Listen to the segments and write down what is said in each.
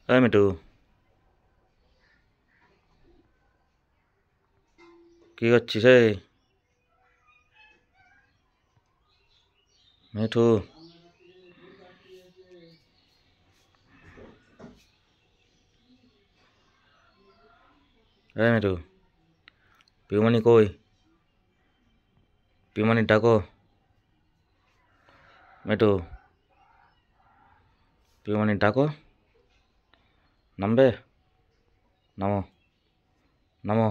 মিঠু, কি করছিস? মিঠু, মিঠু, পিউমনি কই? পিউমনি ডাকো। মিঠু, পিউমনি ডাকো। নামবে? নামো, নামো।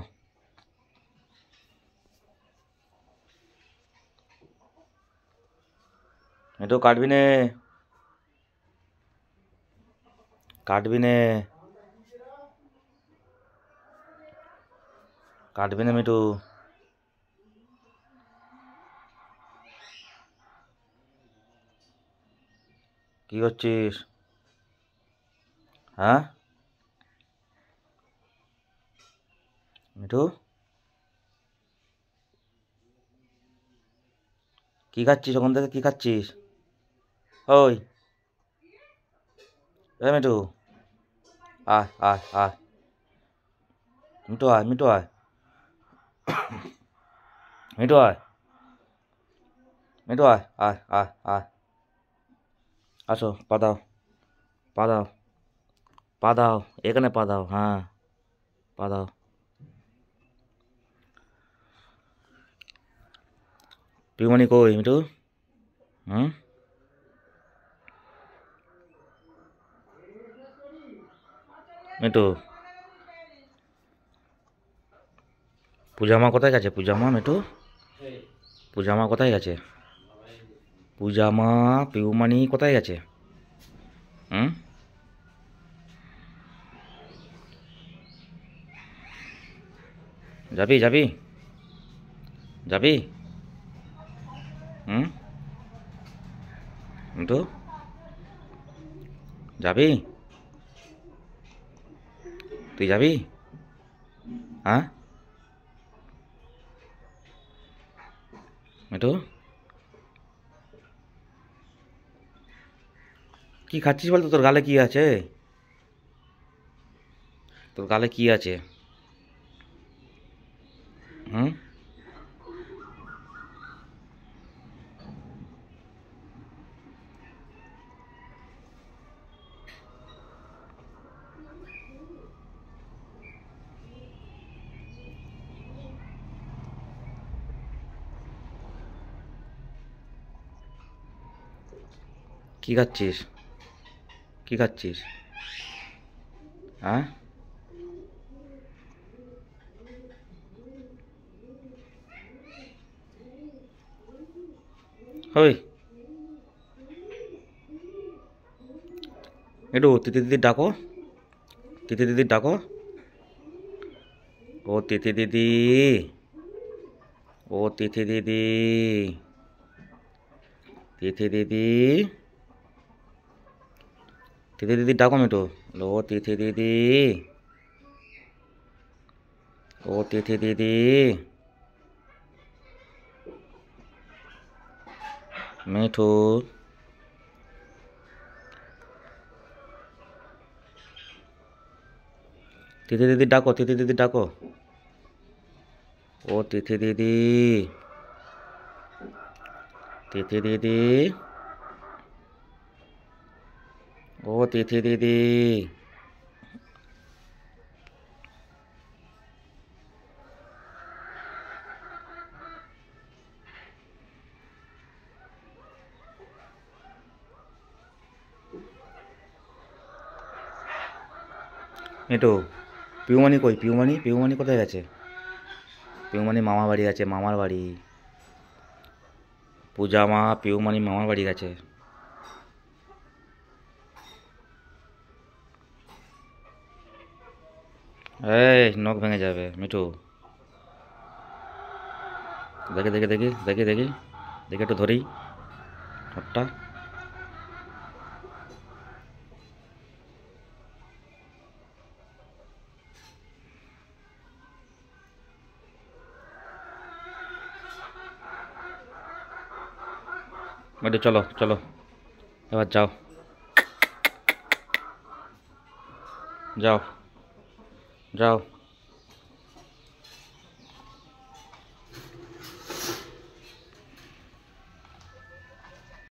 মিঠু, কাটবি নে, কাটবি নে, কাটবি নে মিঠু। কি করছিস? হ্যাঁ মিঠু, কি খাচ্ছিস ওখান থেকে? কি খাচ্ছিস? ওই, মিঠু, আয় আয় আয়। মিঠু আয়, মিঠু আয়, মিঠু আয়, মিঠু আয়, আয় আয় আয়। আসো, পা দাও, পা দাও, পা দাও, এখানে পা দাও। হ্যাঁ, পা দাও। পিউমনি কই মিঠু? হুম, মিঠু, পূজামা কোথায় গেছে? পূজামা, মিঠু, পূজামা কোথায় গেছে? পূজামা, পিউমানি কোথায় গেছে? হুম, যাবি যাবি যাবি? হুম, মিঠু, যাবি? তুই যাবি? হ্যাঁ মিঠু, কি খাচ্ছিস বলতো? তোর গালে কি আছে? তোর গালে কি আছে? হুম, কি খাচ্ছিস? কি খাচ্ছিস? হ্যাঁ, ওই একটু তিথি দিদি ডাকো, তিথি দিদি ডাকো। ও তিথি দিদি, ও তিথি দিদি, তিথি দিদি, তিথি দিদি ডাকো মিঠু। ও তিথি দিদি, ও তিথি দিদি, মিঠু, তিথি দিদি ডাকো, তিথি দিদি ডাকো। ও তিথি দিদি, তিথি দিদি, ও তিথি দিদি। মিঠু, পিউমানি কই? পিউমানি, পিউমানি কোথায় গেছে? পিউমানি মামা বাড়ি গেছে, মামার বাড়ি। পূজা মা, পিউমানি মামার বাড়ি গেছে। এই নখ ভেঙে যাবে মিঠু। দেখি দেখি দেখি দেখি দেখি দেখি একটু ধরি ঠোঁটটা। মিঠু চলো চলো, এবার যাও। যাও যাও।